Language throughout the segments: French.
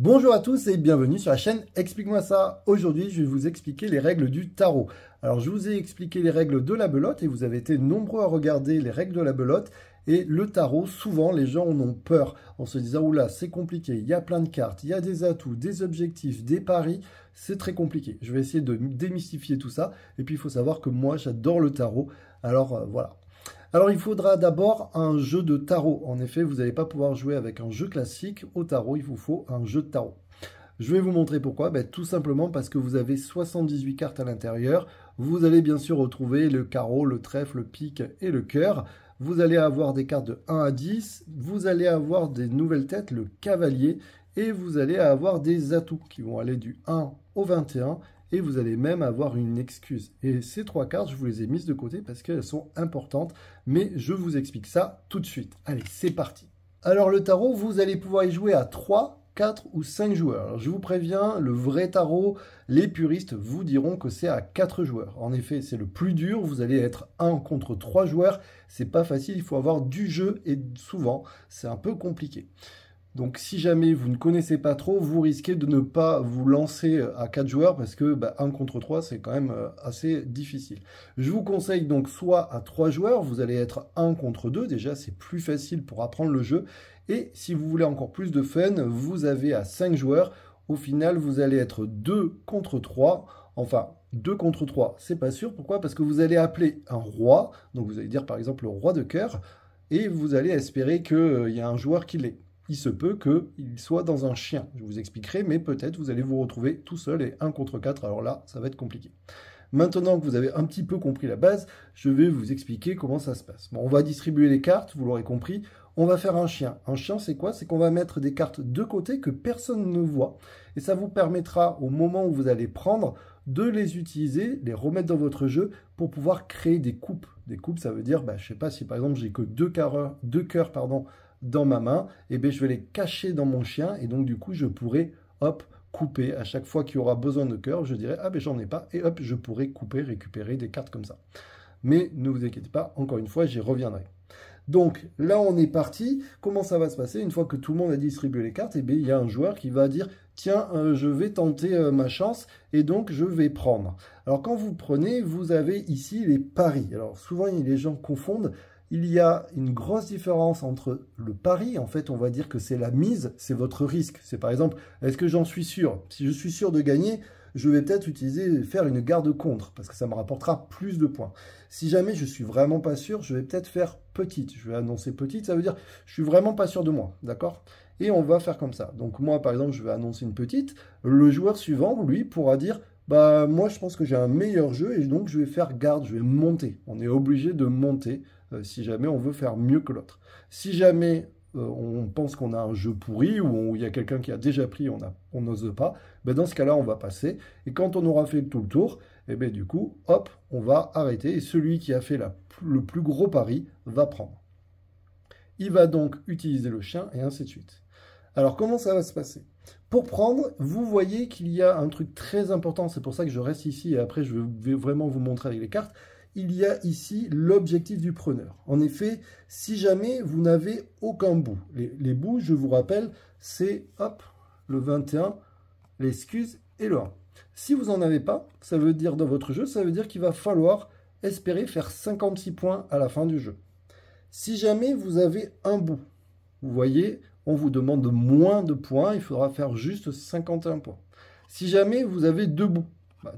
Bonjour à tous et bienvenue sur la chaîne Explique-moi ça. Aujourd'hui, je vais vous expliquer les règles du tarot. Alors, je vous ai expliqué les règles de la belote et vous avez été nombreux à regarder les règles de la belote. Et le tarot, souvent, les gens en ont peur en se disant « Oula, c'est compliqué, il y a plein de cartes, il y a des atouts, des objectifs, des paris, c'est très compliqué. » Je vais essayer de démystifier tout ça. Et puis, il faut savoir que moi, j'adore le tarot. Alors, voilà. Alors, il faudra d'abord un jeu de tarot. En effet, vous n'allez pas pouvoir jouer avec un jeu classique. Au tarot, il vous faut un jeu de tarot. Je vais vous montrer pourquoi. Tout simplement parce que vous avez 78 cartes à l'intérieur. Vous allez bien sûr retrouver le carreau, le trèfle, le pique et le cœur. Vous allez avoir des cartes de 1 à 10. Vous allez avoir des nouvelles têtes, le cavalier. Et vous allez avoir des atouts qui vont aller du 1 au 21. Et vous allez même avoir une excuse. Et ces trois cartes, je vous les ai mises de côté parce qu'elles sont importantes, mais je vous explique ça tout de suite. Allez, c'est parti. Alors le tarot, vous allez pouvoir y jouer à 3, 4 ou 5 joueurs. Alors, je vous préviens, le vrai tarot, les puristes vous diront que c'est à 4 joueurs. En effet, c'est le plus dur, vous allez être 1 contre 3 joueurs. C'est pas facile, il faut avoir du jeu et souvent, c'est un peu compliqué. Donc si jamais vous ne connaissez pas trop, vous risquez de ne pas vous lancer à 4 joueurs parce que 1 contre 3, c'est quand même assez difficile. Je vous conseille donc soit à 3 joueurs, vous allez être 1 contre 2, déjà c'est plus facile pour apprendre le jeu. Et si vous voulez encore plus de fun, vous avez à 5 joueurs. Au final, vous allez être 2 contre 3. Enfin, 2 contre 3, c'est pas sûr. Pourquoi? Parce que vous allez appeler un roi. Donc vous allez dire par exemple le roi de cœur. Et vous allez espérer qu'il y a un joueur qui l'est. Il se peut qu'il soit dans un chien. Je vous expliquerai, mais peut-être vous allez vous retrouver tout seul et 1 contre 4. Alors là, ça va être compliqué. Maintenant que vous avez un petit peu compris la base, je vais vous expliquer comment ça se passe. Bon, on va distribuer les cartes, vous l'aurez compris. On va faire un chien. Un chien, c'est quoi? C'est qu'on va mettre des cartes de côté que personne ne voit. Et ça vous permettra, au moment où vous allez prendre, de les utiliser, les remettre dans votre jeu pour pouvoir créer des coupes. Des coupes, ça veut dire, je ne sais pas si par exemple j'ai que deux cœurs, dans ma main, et je vais les cacher dans mon chien, et donc du coup, je pourrai, hop, couper. À chaque fois qu'il y aura besoin de cœur, je dirai, ah j'en ai pas, et hop, je pourrai couper, récupérer des cartes comme ça. Mais ne vous inquiétez pas, encore une fois, j'y reviendrai. Donc là, on est parti. Comment ça va se passer? Une fois que tout le monde a distribué les cartes, il y a un joueur qui va dire, tiens, je vais tenter ma chance, et donc je vais prendre. Alors quand vous prenez, vous avez ici les paris. Alors souvent, les gens confondent. Il y a une grosse différence entre le pari, en fait, on va dire que c'est la mise, c'est votre risque. C'est par exemple, est-ce que j'en suis sûr? Si je suis sûr de gagner, je vais peut-être faire une garde contre, parce que ça me rapportera plus de points. Si jamais je suis vraiment pas sûr, je vais peut-être faire petite. Je vais annoncer petite, ça veut dire je suis vraiment pas sûr de moi, d'accord? Et on va faire comme ça. Donc moi, par exemple, je vais annoncer une petite. Le joueur suivant, lui, pourra dire, moi, je pense que j'ai un meilleur jeu, et donc je vais faire garde, je vais monter. On est obligé de monter si jamais on veut faire mieux que l'autre. Si jamais on pense qu'on a un jeu pourri ou il y a quelqu'un qui a déjà pris, on n'ose pas, dans ce cas-là, on va passer. Et quand on aura fait tout le tour, du coup, hop, on va arrêter. Et celui qui a fait le plus gros pari va prendre. Il va donc utiliser le chien et ainsi de suite. Alors, comment ça va se passer? Pour prendre, vous voyez qu'il y a un truc très important. C'est pour ça que je reste ici et après, je vais vraiment vous montrer avec les cartes. Il y a ici l'objectif du preneur. En effet, si jamais vous n'avez aucun bout, les bouts, je vous rappelle, c'est hop, le 21, l'excuse et le 1. Si vous n'en avez pas, ça veut dire dans votre jeu, ça veut dire qu'il va falloir espérer faire 56 points à la fin du jeu. Si jamais vous avez un bout, vous voyez, on vous demande moins de points, il faudra faire juste 51 points. Si jamais vous avez deux bouts,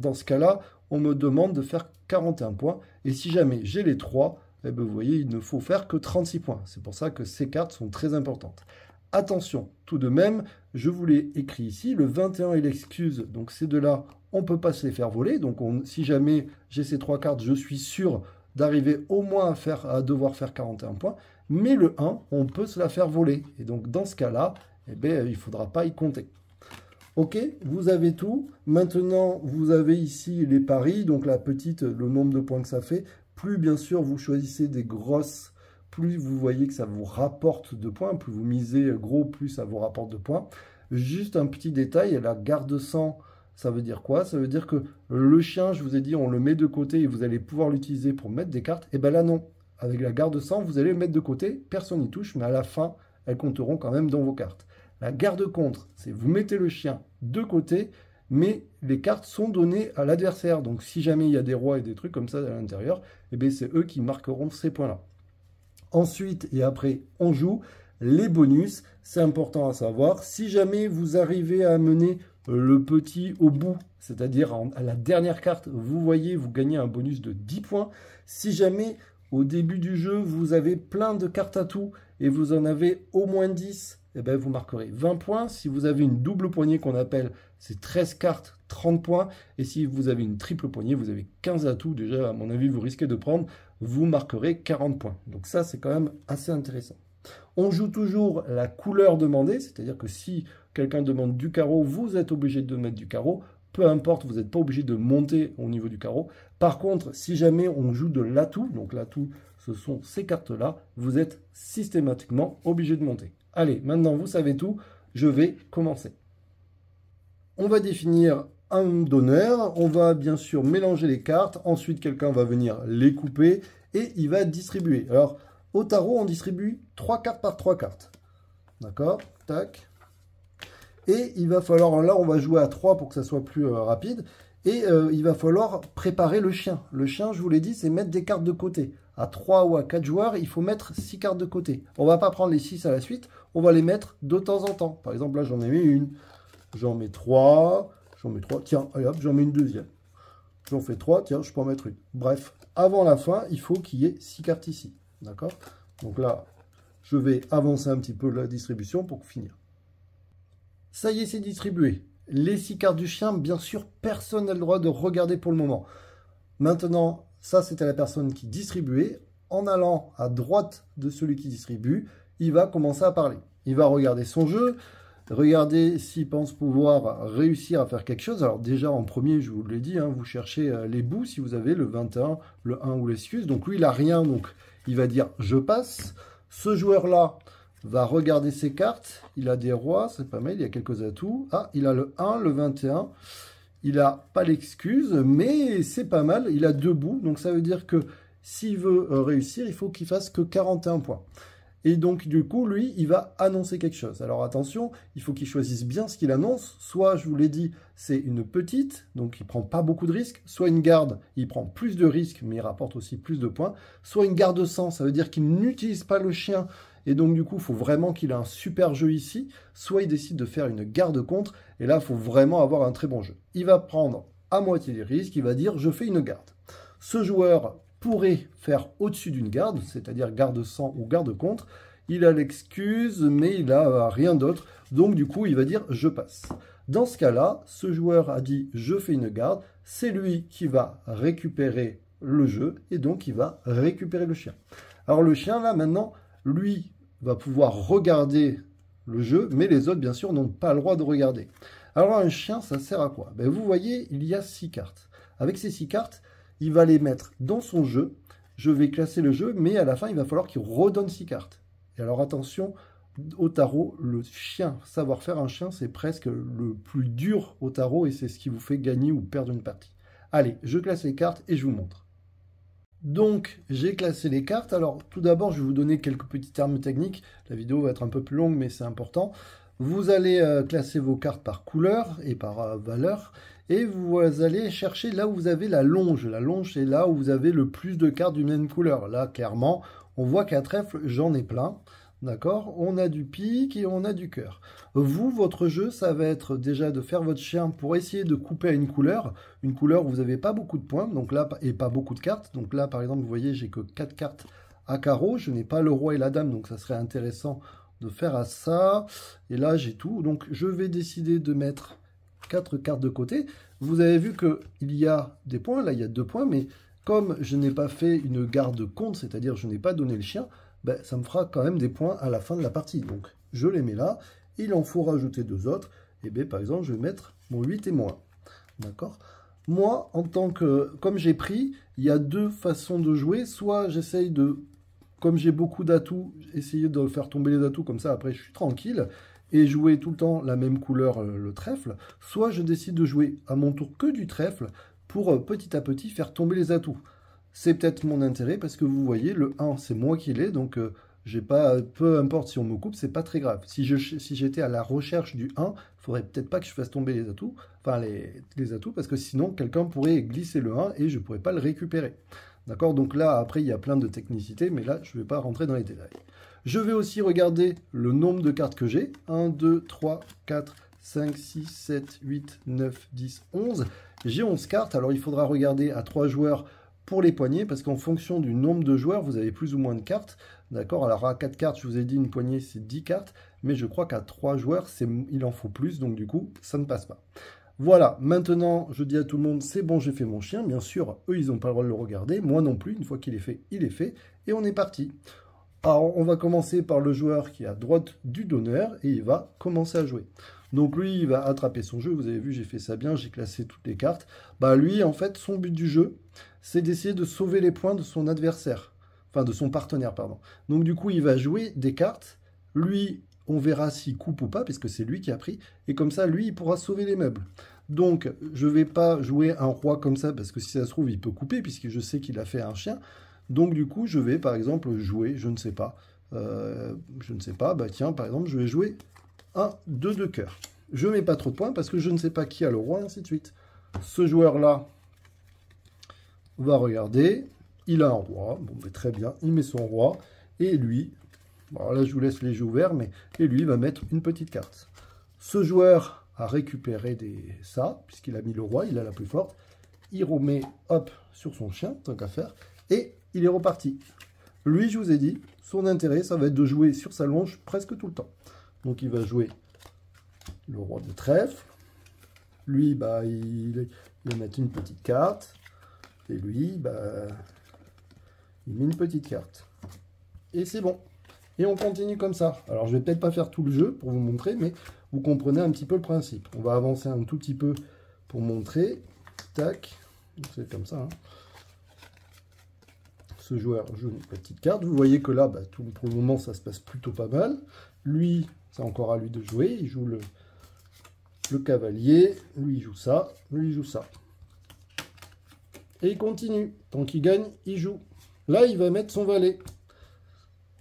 dans ce cas-là, on me demande de faire 41 points. Et si jamais j'ai les 3, vous voyez, il ne faut faire que 36 points. C'est pour ça que ces cartes sont très importantes. Attention, tout de même, je vous l'ai écrit ici, le 21 et l'excuse, donc ces deux-là, on ne peut pas se les faire voler. Donc si jamais j'ai ces 3 cartes, je suis sûr d'arriver au moins à devoir faire 41 points. Mais le 1, on peut se la faire voler. Et donc dans ce cas-là, il ne faudra pas y compter. Ok, vous avez tout. Maintenant, vous avez ici les paris, donc la petite, le nombre de points que ça fait. Plus, bien sûr, vous choisissez des grosses, plus vous voyez que ça vous rapporte de points. Plus vous misez gros, plus ça vous rapporte de points. Juste un petit détail, la garde-sang, ça veut dire quoi? Ça veut dire que le chien, je vous ai dit, on le met de côté et vous allez pouvoir l'utiliser pour mettre des cartes. Et bien là, non. Avec la garde-sang, vous allez le mettre de côté, personne n'y touche, mais à la fin, elles compteront quand même dans vos cartes. La garde-contre, c'est vous mettez le chien de côté, mais les cartes sont données à l'adversaire. Donc si jamais il y a des rois et des trucs comme ça à l'intérieur, eh bien c'est eux qui marqueront ces points-là. Ensuite et après, on joue les bonus. C'est important à savoir. Si jamais vous arrivez à amener le petit au bout, c'est-à-dire à la dernière carte, vous voyez, vous gagnez un bonus de 10 points. Si jamais au début du jeu, vous avez plein de cartes à tout et vous en avez au moins 10, eh bien, vous marquerez 20 points. Si vous avez une double poignée qu'on appelle, c'est 13 cartes, 30 points. Et si vous avez une triple poignée, vous avez 15 atouts. Déjà, à mon avis, vous risquez de prendre, vous marquerez 40 points. Donc ça, c'est quand même assez intéressant. On joue toujours la couleur demandée, c'est-à-dire que si quelqu'un demande du carreau, vous êtes obligé de mettre du carreau. Peu importe, vous n'êtes pas obligé de monter au niveau du carreau. Par contre, si jamais on joue de l'atout, donc l'atout, ce sont ces cartes-là, vous êtes systématiquement obligé de monter. Allez, maintenant vous savez tout, je vais commencer. On va définir un donneur, on va bien sûr mélanger les cartes, ensuite quelqu'un va venir les couper et il va distribuer. Alors, au tarot, on distribue 3 cartes par 3 cartes. D'accord? Tac. Et il va falloir, là on va jouer à 3 pour que ça soit plus rapide, et il va falloir préparer le chien. Le chien, je vous l'ai dit, c'est mettre des cartes de côté. À 3 ou à 4 joueurs, il faut mettre 6 cartes de côté. On ne va pas prendre les 6 à la suite, on va les mettre de temps en temps. Par exemple, là j'en ai mis une, j'en mets 3, tiens, allez hop, j'en mets une deuxième. J'en fais 3, tiens, je peux en mettre une. Bref, avant la fin, il faut qu'il y ait 6 cartes ici. D'accord? Donc là, je vais avancer un petit peu la distribution pour finir. Ça y est, c'est distribué. Les 6 cartes du chien, bien sûr, personne n'a le droit de regarder pour le moment. Maintenant, ça, c'était la personne qui distribuait. En allant à droite de celui qui distribue, il va commencer à parler. Il va regarder son jeu, regarder s'il pense pouvoir réussir à faire quelque chose. Alors déjà, en premier, je vous l'ai dit, hein, vous cherchez les bouts, si vous avez le 21, le 1 ou l'excuse. Donc lui, il n'a rien, donc il va dire « je passe ». Ce joueur-là va regarder ses cartes, il a des rois, c'est pas mal, il y a quelques atouts. Ah, il a le 1, le 21, il n'a pas l'excuse, mais c'est pas mal, il a 2 bouts, donc ça veut dire que s'il veut réussir, il faut qu'il fasse que 41 points. Et donc, du coup, lui, il va annoncer quelque chose. Alors attention, il faut qu'il choisisse bien ce qu'il annonce. Soit, je vous l'ai dit, c'est une petite, donc il ne prend pas beaucoup de risques. Soit une garde, il prend plus de risques, mais il rapporte aussi plus de points. Soit une garde 100, ça veut dire qu'il n'utilise pas le chien. Et donc, du coup, il faut vraiment qu'il ait un super jeu ici. Soit il décide de faire une garde contre. Et là, il faut vraiment avoir un très bon jeu. Il va prendre à moitié les risques. Il va dire, je fais une garde. Ce joueur pourrait faire au-dessus d'une garde, c'est-à-dire garde 100 ou garde contre. Il a l'excuse, mais il n'a rien d'autre. Donc, du coup, il va dire « je passe ». Dans ce cas-là, ce joueur a dit « je fais une garde ». C'est lui qui va récupérer le jeu et donc il va récupérer le chien. Alors, le chien, là, maintenant, lui, va pouvoir regarder le jeu, mais les autres, bien sûr, n'ont pas le droit de regarder. Alors, un chien, ça sert à quoi? Ben, vous voyez, il y a 6 cartes. Avec ces 6 cartes, il va les mettre dans son jeu. Je vais classer le jeu, mais à la fin, il va falloir qu'il redonne 6 cartes. Et alors attention, au tarot, le chien, savoir faire un chien, c'est presque le plus dur au tarot et c'est ce qui vous fait gagner ou perdre une partie. Allez, je classe les cartes et je vous montre. Donc, j'ai classé les cartes. Alors, tout d'abord, je vais vous donner quelques petits termes techniques. La vidéo va être un peu plus longue, mais c'est important. Vous allez classer vos cartes par couleur et par valeur. Et vous allez chercher là où vous avez la longe. La longe, c'est là où vous avez le plus de cartes d'une même couleur. Là, clairement, on voit qu'à trèfle, j'en ai plein. D'accord? On a du pique et on a du cœur. Vous, votre jeu, ça va être déjà de faire votre chien pour essayer de couper à une couleur où vous n'avez pas beaucoup de points, donc là, et pas beaucoup de cartes. Donc là, par exemple, vous voyez, j'ai que 4 cartes à carreau. Je n'ai pas le roi et la dame, donc ça serait intéressant de faire à ça. Et là, j'ai tout. Donc, je vais décider de mettre 4 cartes de côté. Vous avez vu qu'il y a des points. Là, il y a 2 points, mais comme je n'ai pas fait une garde contre, c'est-à-dire je n'ai pas donné le chien, ben, ça me fera quand même des points à la fin de la partie. Donc, je les mets là. Il en faut rajouter 2 autres. Et bien, par exemple, je vais mettre mon 8 et mon 1. D'accord? Moi, en tant que... Comme j'ai pris, il y a 2 façons de jouer. Soit j'essaye de... Comme j'ai beaucoup d'atouts, essayer de faire tomber les atouts. Comme ça, après, je suis tranquille. Et jouer tout le temps la même couleur, le trèfle. Soit je décide de jouer à mon tour que du trèfle pour petit à petit faire tomber les atouts. C'est peut-être mon intérêt parce que vous voyez, le 1, c'est moi qui l'ai, donc j'ai pas, peu importe si on me coupe, c'est pas très grave. Si j'étais à la recherche du 1, il faudrait peut-être pas que je fasse tomber les atouts, enfin les atouts, parce que sinon quelqu'un pourrait glisser le 1 et je pourrais pas le récupérer. D'accord? Donc là, après, il y a plein de technicités, mais là, je ne vais pas rentrer dans les détails. Je vais aussi regarder le nombre de cartes que j'ai. 1, 2, 3, 4, 5, 6, 7, 8, 9, 10, 11. J'ai 11 cartes, alors il faudra regarder à 3 joueurs pour les poignées, parce qu'en fonction du nombre de joueurs, vous avez plus ou moins de cartes. D'accord? Alors à 4 cartes, je vous ai dit une poignée, c'est 10 cartes, mais je crois qu'à 3 joueurs, il en faut plus, donc du coup, ça ne passe pas. Voilà, maintenant, je dis à tout le monde, c'est bon, j'ai fait mon chien. Bien sûr, eux, ils n'ont pas le droit de le regarder. Moi non plus, une fois qu'il est fait, il est fait. Et on est parti. Alors, on va commencer par le joueur qui est à droite du donneur et il va commencer à jouer. Donc lui, il va attraper son jeu. Vous avez vu, j'ai fait ça bien, j'ai classé toutes les cartes. Bah lui, en fait, son but du jeu, c'est d'essayer de sauver les points de son adversaire. Enfin, de son partenaire, pardon. Donc du coup, il va jouer des cartes. Lui, on verra s'il coupe ou pas, puisque c'est lui qui a pris. Et comme ça, lui, il pourra sauver les meubles. Donc, je ne vais pas jouer un roi comme ça, parce que si ça se trouve, il peut couper, puisque je sais qu'il a fait un chien. Donc, du coup, je vais, par exemple, jouer, je ne sais pas, bah tiens, par exemple, je vais jouer un 2 de cœur. Je ne mets pas trop de points, parce que je ne sais pas qui a le roi, et ainsi de suite. Ce joueur-là va regarder, il a un roi, bon, mais très bien, il met son roi, et lui, alors là, je vous laisse les jeux ouverts, mais et lui, il va mettre une petite carte. Ce joueur a récupéré ça, puisqu'il a mis le roi, il a la plus forte. Il remet, hop, sur son chien, tant qu'à faire, et il est reparti. Lui, je vous ai dit, son intérêt, ça va être de jouer sur sa longe presque tout le temps. Donc, il va jouer le roi de trèfle. Lui, bah, il va mettre une petite carte. Et lui, bah, il met une petite carte. Et c'est bon. Et on continue comme ça. Alors, je vais peut-être pas faire tout le jeu pour vous montrer, mais vous comprenez un petit peu le principe. On va avancer un tout petit peu pour montrer. Tac. C'est comme ça. Hein. Ce joueur joue une petite carte. Vous voyez que là, bah, pour le moment, ça se passe plutôt pas mal. Lui, c'est encore à lui de jouer. Il joue le cavalier. Lui, il joue ça. Lui, il joue ça. Et il continue. Tant qu'il gagne, il joue. Là, il va mettre son valet.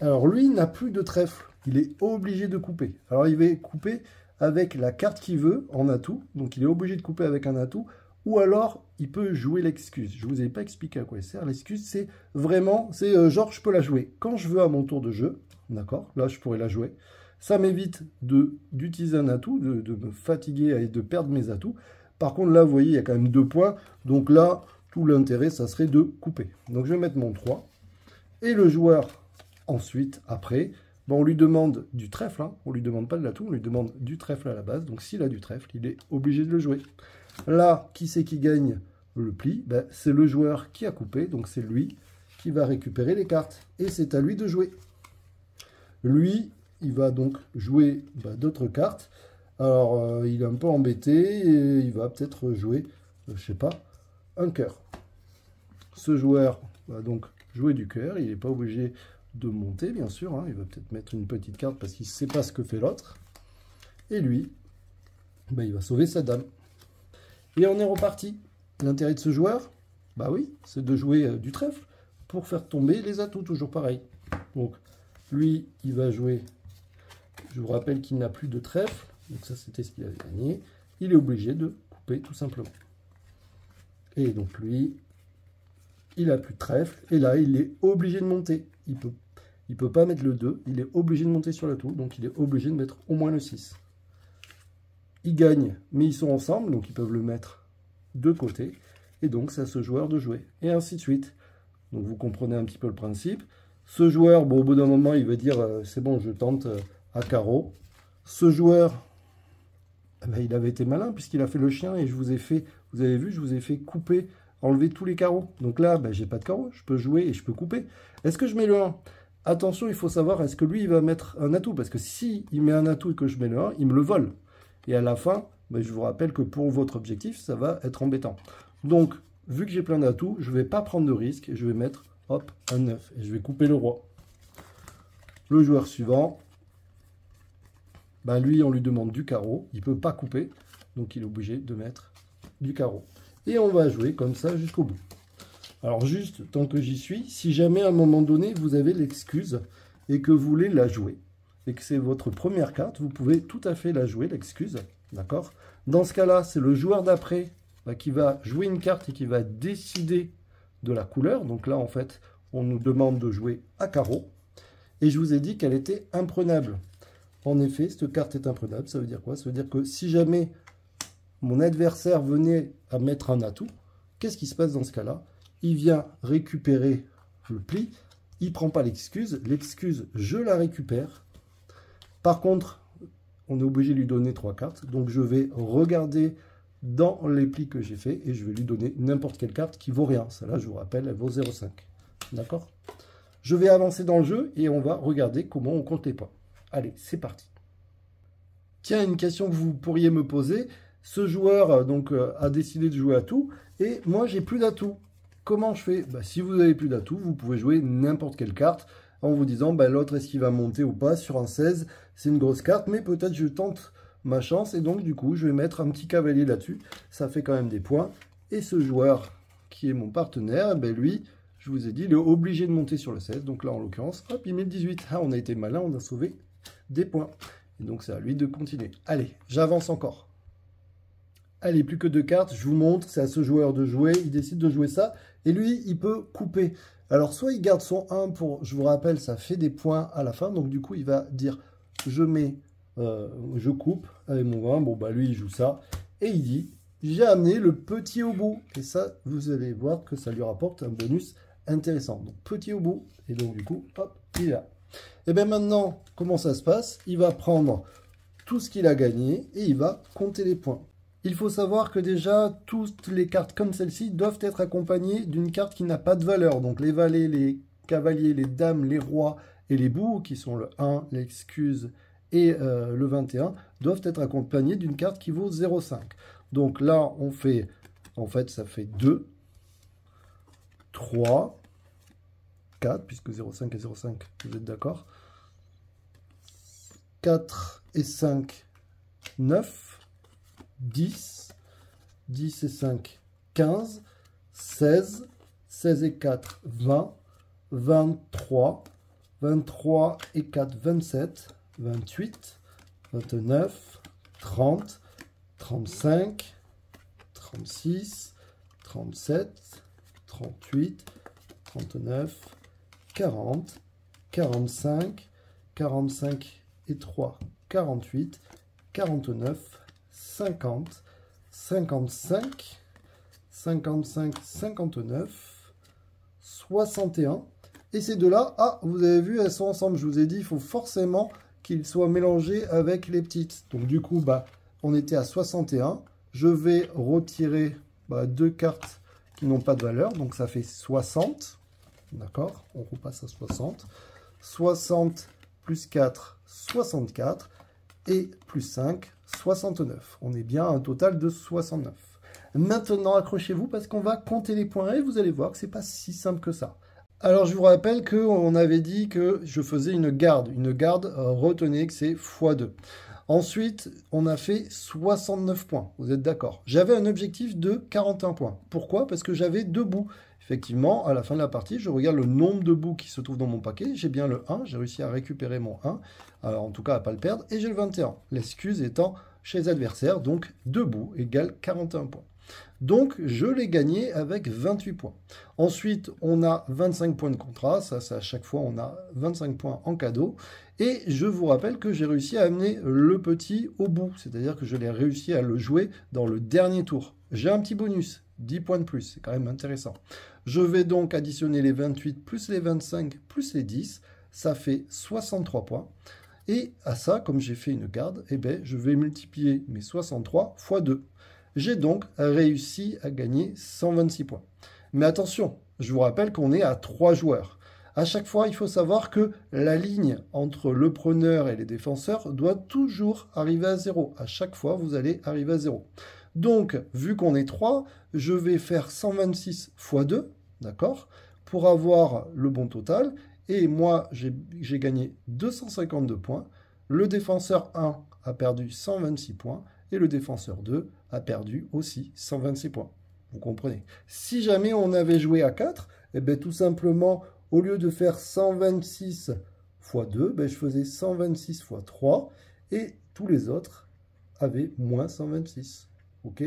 Alors lui, il n'a plus de trèfle, il est obligé de couper. Alors il va couper avec la carte qu'il veut en atout, donc il est obligé de couper avec un atout, ou alors il peut jouer l'excuse. Je ne vous avais pas expliqué à quoi elle sert. L'excuse, c'est vraiment, genre je peux la jouer quand je veux à mon tour de jeu, d'accord? Là, je pourrais la jouer. Ça m'évite d'utiliser un atout, de me fatiguer et de perdre mes atouts. Par contre, là, vous voyez, il y a quand même 2 points, donc là, tout l'intérêt, ça serait de couper. Donc je vais mettre mon 3, et le joueur... Ensuite, après, bon, on lui demande du trèfle, hein. On ne lui demande pas de l'atout, on lui demande du trèfle à la base. Donc s'il a du trèfle, il est obligé de le jouer. Là, qui c'est qui gagne le pli? Ben, c'est le joueur qui a coupé, donc c'est lui qui va récupérer les cartes. Et c'est à lui de jouer. Lui, il va donc jouer d'autres cartes. Alors, il est un peu embêté, et il va peut-être jouer, je ne sais pas, un cœur. Ce joueur va donc jouer du cœur, il n'est pas obligé de monter, bien sûr, hein. Il va peut-être mettre une petite carte parce qu'il ne sait pas ce que fait l'autre. Et lui, ben, il va sauver sa dame. Et on est reparti. L'intérêt de ce joueur, bah oui, c'est de jouer du trèfle pour faire tomber les atouts, toujours pareil. Donc, lui, il va jouer, je vous rappelle qu'il n'a plus de trèfle, donc ça c'était ce qu'il avait gagné. Il est obligé de couper, tout simplement. Et donc lui, il n'a plus de trèfle, et là, il est obligé de monter. Il peut pas mettre le 2, il est obligé de monter sur l'atout, donc il est obligé de mettre au moins le 6. Ils gagnent, mais ils sont ensemble, donc ils peuvent le mettre de côté, et donc c'est à ce joueur de jouer, et ainsi de suite. Donc vous comprenez un petit peu le principe. Ce joueur, bon, au bout d'un moment, il va dire, c'est bon, je tente à carreau. Ce joueur, ben, il avait été malin, puisqu'il a fait le chien, et je vous ai fait, vous avez vu, je vous ai fait couper, enlever tous les carreaux. Donc là, ben, j'ai pas de carreaux, je peux jouer et je peux couper. Est-ce que je mets le 1? Attention, il faut savoir, est-ce que lui, il va mettre un atout? Parce que si il met un atout et que je mets le 1, il me le vole. Et à la fin, ben, je vous rappelle que pour votre objectif, ça va être embêtant. Donc, vu que j'ai plein d'atouts, je ne vais pas prendre de risque et je vais mettre, hop, un 9. Et je vais couper le roi. Le joueur suivant, ben, lui, on lui demande du carreau. Il ne peut pas couper, donc il est obligé de mettre du carreau. Et on va jouer comme ça jusqu'au bout. Alors juste, tant que j'y suis, si jamais à un moment donné, vous avez l'excuse, et que vous voulez la jouer, et que c'est votre première carte, vous pouvez tout à fait la jouer, l'excuse, d'accord? Dans ce cas-là, c'est le joueur d'après qui va jouer une carte et qui va décider de la couleur. Donc là, en fait, on nous demande de jouer à carreau. Et je vous ai dit qu'elle était imprenable. En effet, cette carte est imprenable. Ça veut dire quoi? Ça veut dire que si jamais mon adversaire venait à mettre un atout, qu'est-ce qui se passe dans ce cas-là? Il vient récupérer le pli. Il ne prend pas l'excuse. L'excuse, je la récupère. Par contre, on est obligé de lui donner 3 cartes. Donc, je vais regarder dans les plis que j'ai fait et je vais lui donner n'importe quelle carte qui vaut rien. Celle-là, je vous rappelle, elle vaut 0,5. D'accord? Je vais avancer dans le jeu et on va regarder comment on compte les points. Allez, c'est parti. Tiens, une question que vous pourriez me poser. Ce joueur a décidé de jouer à tout et moi, j'ai plus d'atout. Comment je fais? Si vous n'avez plus d'atout, vous pouvez jouer n'importe quelle carte en vous disant l'autre, est-ce qu'il va monter ou pas sur un 16? C'est une grosse carte, mais peut-être je tente ma chance et donc du coup je vais mettre un petit cavalier là-dessus, ça fait quand même des points. Et ce joueur qui est mon partenaire, lui, je vous ai dit, il est obligé de monter sur le 16, donc là en l'occurrence, hop, il met le 18. Ah, on a été malin, on a sauvé des points. Et donc c'est à lui de continuer. Allez, j'avance encore. Allez, plus que 2 cartes, je vous montre, c'est à ce joueur de jouer, il décide de jouer ça, et lui, il peut couper. Alors soit il garde son 1 pour, je vous rappelle, ça fait des points à la fin, donc du coup il va dire, je coupe avec mon 1, lui il joue ça, et il dit, j'ai amené le petit au bout, et ça, vous allez voir que ça lui rapporte un bonus intéressant. Donc petit au bout, et donc du coup, hop, il est là. Et bien maintenant, comment ça se passe? Il va prendre tout ce qu'il a gagné, et il va compter les points. Il faut savoir que déjà, toutes les cartes comme celle-ci doivent être accompagnées d'une carte qui n'a pas de valeur. Donc les valets, les cavaliers, les dames, les rois et les bouts, qui sont le 1, l'excuse et le 21, doivent être accompagnés d'une carte qui vaut 0,5. Donc là, on fait, en fait, ça fait 2, 3, 4, puisque 0,5 et 0,5, vous êtes d'accord? 4 et 5, 9. 10, 10 et 5, 15, 16, 16 et 4, 20, 23, 23 et 4, 27, 28, 29, 30, 35, 36, 37, 38, 39, 40, 45, 45 et 3, 48, 49, 50, 55, 55, 59, 61. Et ces deux-là, ah, vous avez vu, elles sont ensemble. Je vous ai dit, il faut forcément qu'ils soient mélangés avec les petites. Donc du coup, on était à 61. Je vais retirer 2 cartes qui n'ont pas de valeur. Donc ça fait 60. D'accord? On repasse à 60. 60 plus 4, 64. Et plus 5, 69. On est bien à un total de 69. Maintenant, accrochez-vous parce qu'on va compter les points et vous allez voir que ce n'est pas si simple que ça. Alors, je vous rappelle qu'on avait dit que je faisais une garde. Une garde, retenez que c'est x2. Ensuite, on a fait 69 points. Vous êtes d'accord? J'avais un objectif de 41 points. Pourquoi? Parce que j'avais 2 bouts. Effectivement, à la fin de la partie, je regarde le nombre de bouts qui se trouvent dans mon paquet. J'ai bien le 1, j'ai réussi à récupérer mon 1, en tout cas à ne pas le perdre, et j'ai le 21. L'excuse étant chez les adversaires, donc 2 bouts égale 41 points. Donc, je l'ai gagné avec 28 points. Ensuite, on a 25 points de contrat. Ça, à chaque fois, on a 25 points en cadeau. Et je vous rappelle que j'ai réussi à amener le petit au bout. C'est-à-dire que je l'ai réussi à le jouer dans le dernier tour. J'ai un petit bonus, 10 points de plus. C'est quand même intéressant. Je vais donc additionner les 28 plus les 25 plus les 10. Ça fait 63 points. Et à ça, comme j'ai fait une garde, je vais multiplier mes 63 fois 2. J'ai donc réussi à gagner 126 points. Mais attention, je vous rappelle qu'on est à 3 joueurs. À chaque fois, il faut savoir que la ligne entre le preneur et les défenseurs doit toujours arriver à 0. À chaque fois, vous allez arriver à 0. Donc, vu qu'on est 3, je vais faire 126 fois 2, d'accord, pour avoir le bon total. Et moi, j'ai gagné 252 points. Le défenseur 1 a perdu 126 points. Et le défenseur 2 a perdu aussi 126 points. Vous comprenez? Si jamais on avait joué à 4, tout simplement, au lieu de faire 126 fois 2, ben, je faisais 126 fois 3, et tous les autres avaient moins 126. Ok?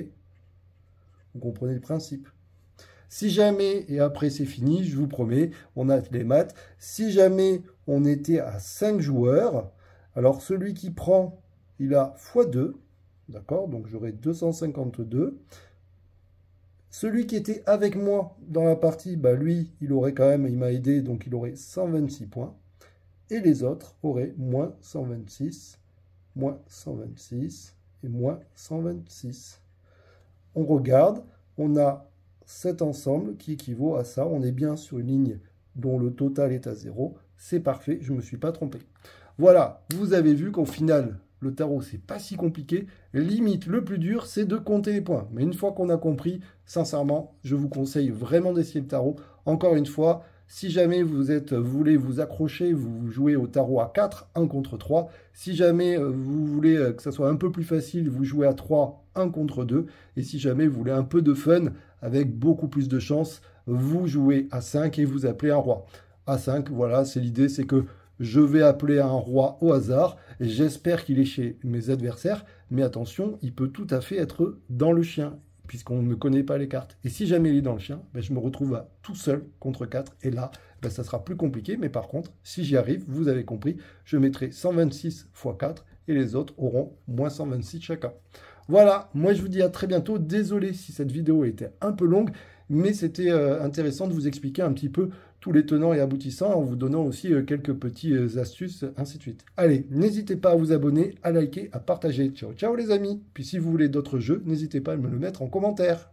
Vous comprenez le principe. Si jamais, et après c'est fini, je vous promets, on a les maths, si jamais on était à 5 joueurs, alors celui qui prend, il a x2, d'accord? Donc j'aurai 252. Celui qui était avec moi dans la partie, bah lui, il aurait quand même, il m'a aidé, donc il aurait 126 points. Et les autres auraient moins 126, moins 126 et moins 126. On regarde, on a cet ensemble qui équivaut à ça. On est bien sur une ligne dont le total est à 0. C'est parfait, je ne me suis pas trompé. Voilà, vous avez vu qu'au final, le tarot, c'est pas si compliqué. Limite, le plus dur, c'est de compter les points. Mais une fois qu'on a compris, sincèrement, je vous conseille vraiment d'essayer le tarot. Encore une fois, si jamais vous voulez vous accrocher, vous jouez au tarot à 4, 1 contre 3. Si jamais vous voulez que ça soit un peu plus facile, vous jouez à 3, 1 contre 2. Et si jamais vous voulez un peu de fun, avec beaucoup plus de chance, vous jouez à 5 et vous appelez un roi. À 5, voilà, c'est l'idée, c'est que je vais appeler un roi au hasard, et j'espère qu'il est chez mes adversaires, mais attention, il peut tout à fait être dans le chien, puisqu'on ne connaît pas les cartes. Et si jamais il est dans le chien, ben, je me retrouve tout seul contre 4, et là, ben, ça sera plus compliqué, mais par contre, si j'y arrive, vous avez compris, je mettrai 126 x 4, et les autres auront moins 126 chacun. Voilà, moi je vous dis à très bientôt, désolé si cette vidéo était un peu longue, mais c'était intéressant de vous expliquer un petit peu tous les tenants et aboutissants, en vous donnant aussi quelques petites astuces, ainsi de suite. Allez, n'hésitez pas à vous abonner, à liker, à partager. Ciao, ciao les amis. Puis si vous voulez d'autres jeux, n'hésitez pas à me le mettre en commentaire.